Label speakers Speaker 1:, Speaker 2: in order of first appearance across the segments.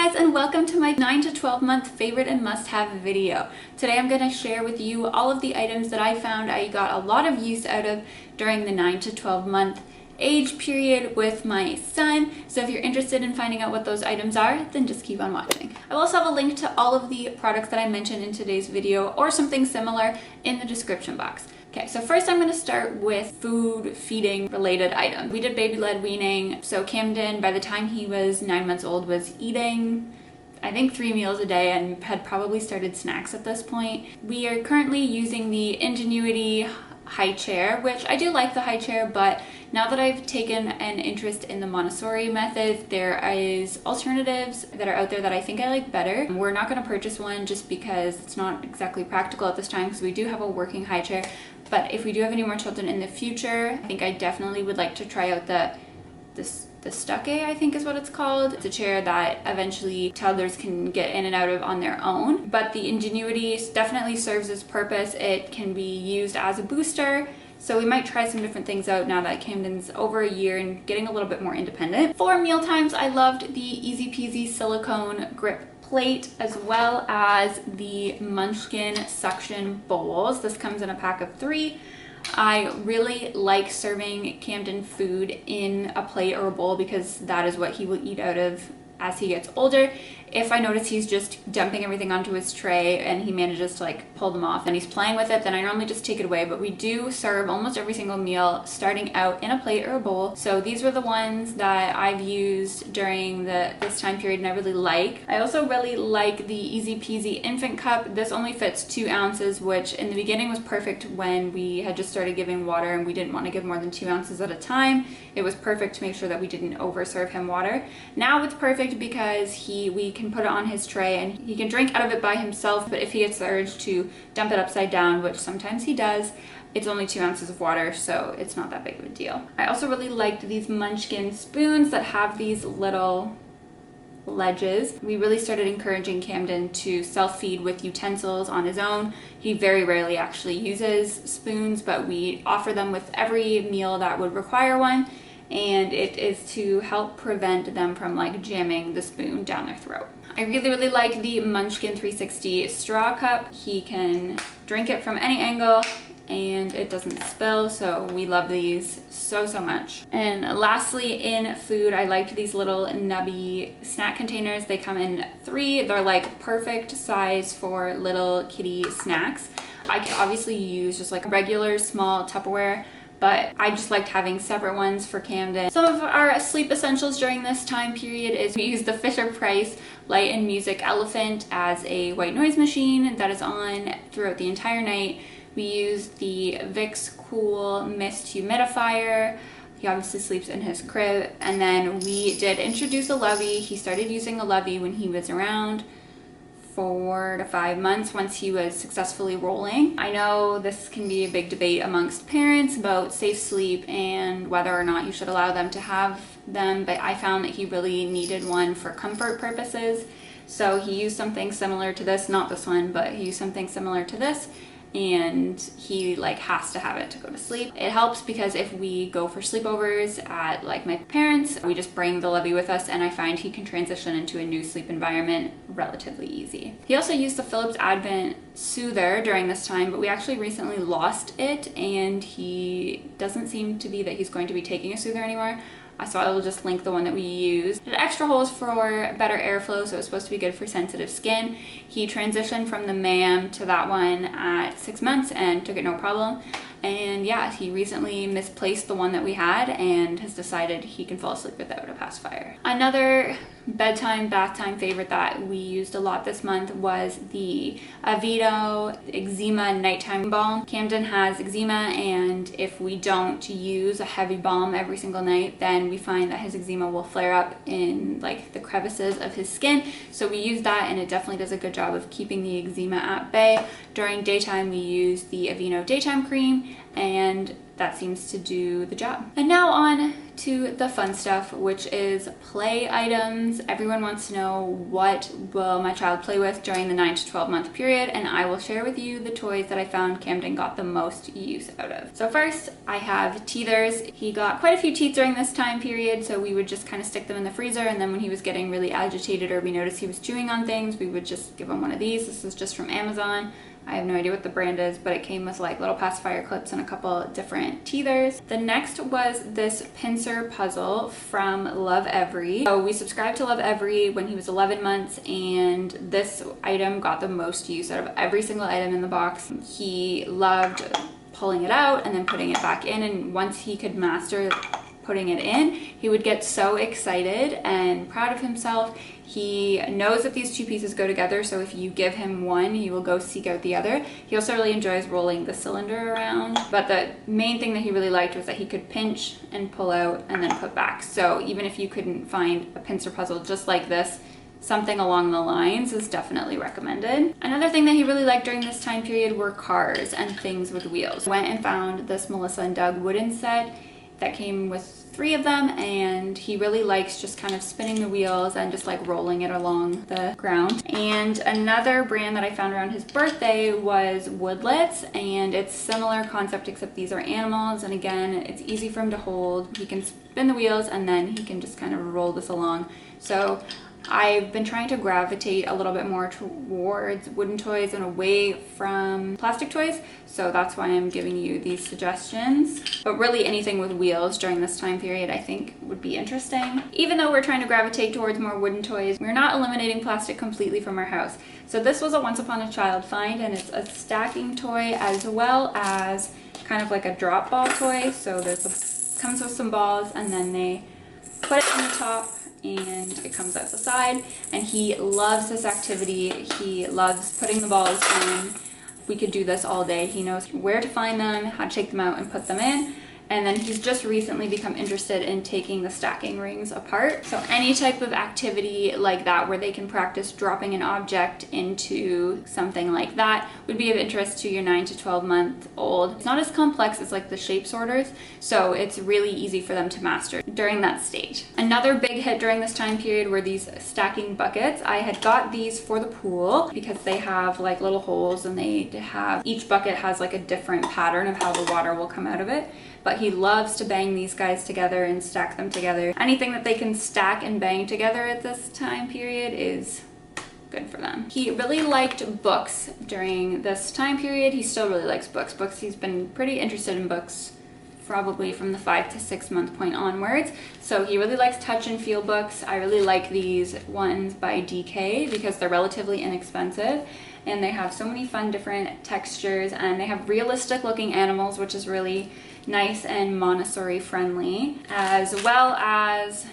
Speaker 1: guys, and welcome to my 9 to 12 month favorite and must-have video. Today I'm going to share with you all of the items that I found I got a lot of use out of during the 9 to 12 month age period with my son. So if you're interested in finding out what those items are, then just keep on watching. I will also have a link to all of the products that I mentioned in today's video or something similar in the description box. Okay, so first I'm going to start with food feeding related items. We did baby-led weaning, so Camden, by the time he was 9 months old, was eating I think 3 meals a day and had probably started snacks at this point. We are currently using the Ingenuity high chair, which I do like the high chair, but now that I've taken an interest in the Montessori method, there is alternatives that are out there that I think I like better. We're not going to purchase one just because it's not exactly practical at this time, because we do have a working high chair. But if we do have any more children in the future, I think I definitely would like to try out the Stuckey, I think is what it's called. It's a chair that eventually toddlers can get in and out of on their own. But the Ingenuity definitely serves its purpose. It can be used as a booster. So we might try some different things out now that Camden's over a year and getting a little bit more independent. For meal times, I loved the Easy Peasy silicone grip plate, as well as the Munchkin suction bowls. This comes in a pack of 3. I really like serving Camden food in a plate or a bowl because that is what he will eat out of as he gets older. If I notice he's just dumping everything onto his tray and he manages to like pull them off and he's playing with it, then I normally just take it away. But we do serve almost every single meal starting out in a plate or a bowl. So these were the ones that I've used during this time period and I really like. I also really like the Easy Peasy infant cup. This only fits 2 ounces, which in the beginning was perfect when we had just started giving water and we didn't want to give more than 2 ounces at a time. It was perfect to make sure that we didn't overserve him water. Now it's perfect because we can put it on his tray and he can drink out of it by himself, but if he gets the urge to dump it upside down, which sometimes he does, it's only 2 ounces of water, so it's not that big of a deal. I also really liked these Munchkin spoons that have these little ledges. We really started encouraging Camden to self-feed with utensils on his own. He very rarely actually uses spoons, but we offer them with every meal that would require one. And it is to help prevent them from like jamming the spoon down their throat. I really like the Munchkin 360 straw cup. He can drink it from any angle and it doesn't spill, so we love these so much. And lastly, in food, I liked these little Nubby snack containers. They come in 3. They're like perfect size for little kitty snacks. I could obviously use just like regular small Tupperware, but I just liked having separate ones for Camden. Some of our sleep essentials during this time period is we use the Fisher-Price Light and Music Elephant as a white noise machine that is on throughout the entire night. We use the Vicks Cool Mist Humidifier. He obviously sleeps in his crib. And then we did introduce a Lovey. He started using a Lovey when he was around 4 to 5 months, once he was successfully rolling. I know this can be a big debate amongst parents about safe sleep and whether or not you should allow them to have them, but I found that he really needed one for comfort purposes. So he used something similar to this, not this one, but he used something similar to this, and he like has to have it to go to sleep. It helps because if we go for sleepovers at like my parents, we just bring the Lovey with us, and I find he can transition into a new sleep environment relatively easy. He also used the Philips Advent Soother during this time, but we actually recently lost it and he doesn't seem to be that he's going to be taking a soother anymore. So I will just link the one that we used. It had extra holes for better airflow, so it's supposed to be good for sensitive skin. He transitioned from the MAM to that one at 6 months and took it no problem. And yeah, he recently misplaced the one that we had and has decided he can fall asleep without a pacifier. Another bedtime, bath time favorite that we used a lot this month was the Aveeno Eczema Nighttime Balm. Camden has eczema, and if we don't use a heavy balm every single night, then we find that his eczema will flare up in like the crevices of his skin. So we use that and it definitely does a good job of keeping the eczema at bay. During daytime, we use the Aveeno Daytime Cream, and that seems to do the job. And now on to the fun stuff, which is play items. Everyone wants to know what will my child play with during the 9 to 12 month period, and I will share with you the toys that I found Camden got the most use out of. So first, I have teethers. He got quite a few teeth during this time period, so we would just kind of stick them in the freezer, and then when he was getting really agitated or we noticed he was chewing on things, we would just give him one of these. This is just from Amazon. I have no idea what the brand is, but it came with like little pacifier clips and a couple different teethers. The next was this pincer puzzle from Lovevery. So we subscribed to Lovevery when he was 11 months, and this item got the most use out of every single item in the box. He loved pulling it out and then putting it back in, and once he could master putting it in, he would get so excited and proud of himself. He knows that these two pieces go together, so if you give him one, he will go seek out the other. He also really enjoys rolling the cylinder around, but the main thing that he really liked was that he could pinch and pull out and then put back. So even if you couldn't find a pincer puzzle just like this, something along the lines is definitely recommended. Another thing that he really liked during this time period were cars and things with wheels. Went and found this Melissa and Doug wooden set that came with 3 of them, and he really likes just kind of spinning the wheels and just like rolling it along the ground. And another brand that I found around his birthday was Woodlets, and it's similar concept except these are animals, and again it's easy for him to hold. He can spin the wheels and then he can just kind of roll this along. So I've been trying to gravitate a little bit more towards wooden toys and away from plastic toys, so that's why I'm giving you these suggestions. But really anything with wheels during this time period I think would be interesting. Even though we're trying to gravitate towards more wooden toys, we're not eliminating plastic completely from our house. So this was a Once Upon a Child find, and it's a stacking toy as well as kind of like a drop ball toy. So comes with some balls, and then they put it in the top and it comes out the side, and he loves this activity. He loves putting the balls in. We could do this all day. He knows where to find them, how to take them out and put them in. And then he's just recently become interested in taking the stacking rings apart. So any type of activity like that where they can practice dropping an object into something like that would be of interest to your 9 to 12 month old. It's not as complex as like the shape sorters, so it's really easy for them to master during that stage. Another big hit during this time period were these stacking buckets. I had got these for the pool because they have like little holes, and each bucket has like a different pattern of how the water will come out of it. But he loves to bang these guys together and stack them together. Anything that they can stack and bang together at this time period is good for them. He really liked books during this time period. He still really likes books. He's been pretty interested in books probably from the 5 to 6 month point onwards. So he really likes touch and feel books. I really like these ones by DK because they're relatively inexpensive, and they have so many fun different textures, and they have realistic looking animals, which is really nice and Montessori friendly, as well as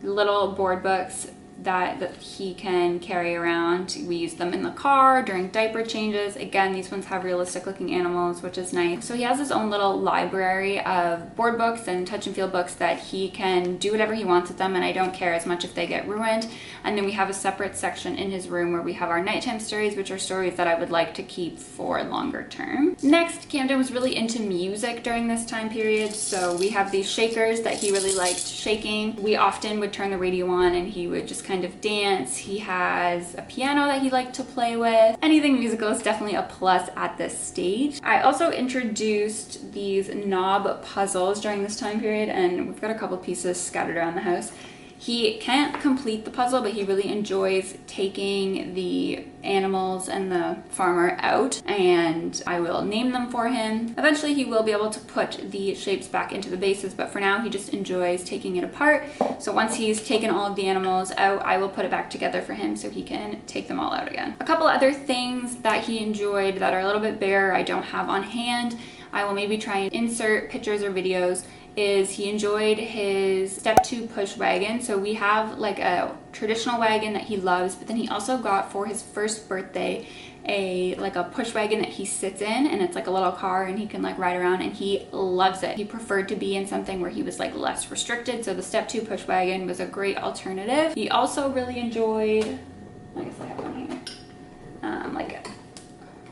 Speaker 1: little board books that he can carry around. We use them in the car during diaper changes. Again, these ones have realistic looking animals, which is nice. So he has his own little library of board books and touch and feel books that he can do whatever he wants with them, and I don't care as much if they get ruined. And then we have a separate section in his room where we have our nighttime stories, which are stories that I would like to keep for longer term. Next, Camden was really into music during this time period, so we have these shakers that he really liked shaking. We often would turn the radio on and he would just kind of dance. He has a piano that he liked to play with. Anything musical is definitely a plus at this stage. I also introduced these knob puzzles during this time period, and we've got a couple pieces scattered around the house. He can't complete the puzzle, but he really enjoys taking the animals and the farmer out, and I will name them for him. Eventually he will be able to put the shapes back into the bases, but for now he just enjoys taking it apart. So once he's taken all of the animals out, I will put it back together for him so he can take them all out again. A couple other things that he enjoyed that are a little bit bare I don't have on hand, I will maybe try and insert pictures or videos, is he enjoyed his step 2 push wagon. So we have like a traditional wagon that he loves, but then he also got for his first birthday a push wagon that he sits in, and it's like a little car and he can like ride around, and he loves it. He preferred to be in something where he was like less restricted, so the step 2 push wagon was a great alternative. He also really enjoyed, I guess I have one here, like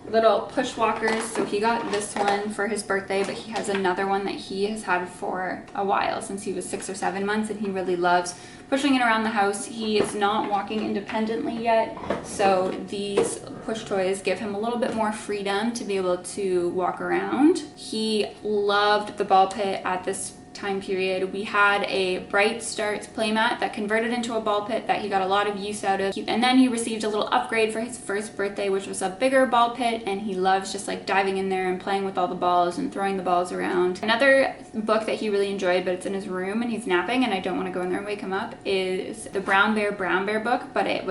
Speaker 1: little push walkers. So he got this one for his birthday, but he has another one that he has had for a while, since he was 6 or 7 months, and he really loves pushing it around the house. He is not walking independently yet, so these push toys give him a little bit more freedom to be able to walk around. He loved the ball pit at this time period. We had a Bright Starts playmat that converted into a ball pit that he got a lot of use out of, and then he received a little upgrade for his first birthday, which was a bigger ball pit, and he loves just like diving in there and playing with all the balls and throwing the balls around. Another book that he really enjoyed, but it's in his room and he's napping and I don't want to go in there and wake him up, is the Brown Bear book, but it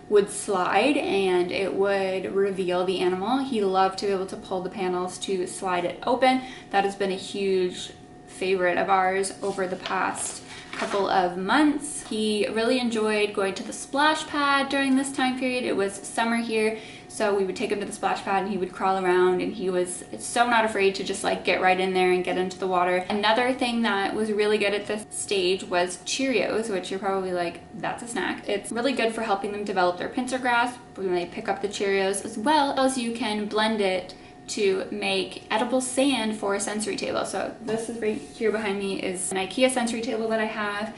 Speaker 1: would slide and it would reveal the animal. He loved to be able to pull the panels to slide it open. That has been a huge favorite of ours over the past couple of months. He really enjoyed going to the splash pad during this time period. It was summer here, so we would take him to the splash pad and he would crawl around, and he was so not afraid to just like get right in there and get into the water. Another thing that was really good at this stage was Cheerios, which you're probably like, that's a snack. It's really good for helping them develop their pincer grasp when they pick up the Cheerios, as well as you can blend it to make edible sand for a sensory table. So this is right here behind me is an IKEA sensory table that I have,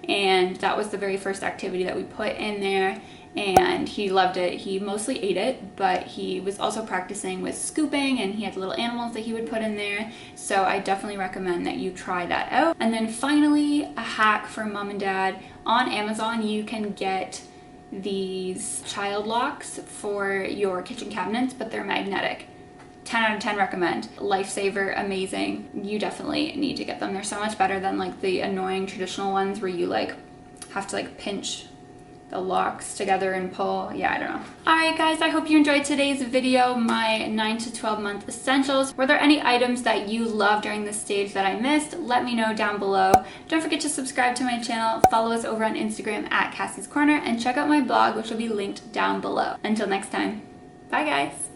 Speaker 1: and that was the very first activity that we put in there, and he loved it. He mostly ate it, but he was also practicing with scooping, and he had little animals that he would put in there. So I definitely recommend that you try that out. And then finally, a hack for mom and dad. On Amazon you can get these child locks for your kitchen cabinets, but they're magnetic. 10 out of 10 recommend. Lifesaver, amazing. You definitely need to get them. They're so much better than like the annoying traditional ones where you like have to like pinch the locks together and pull. Yeah, I don't know. Alright guys, I hope you enjoyed today's video, my 9 to 12 month essentials. Were there any items that you loved during this stage that I missed? Let me know down below. Don't forget to subscribe to my channel, follow us over on Instagram at Cassie's Corner, and check out my blog, which will be linked down below. Until next time, bye guys.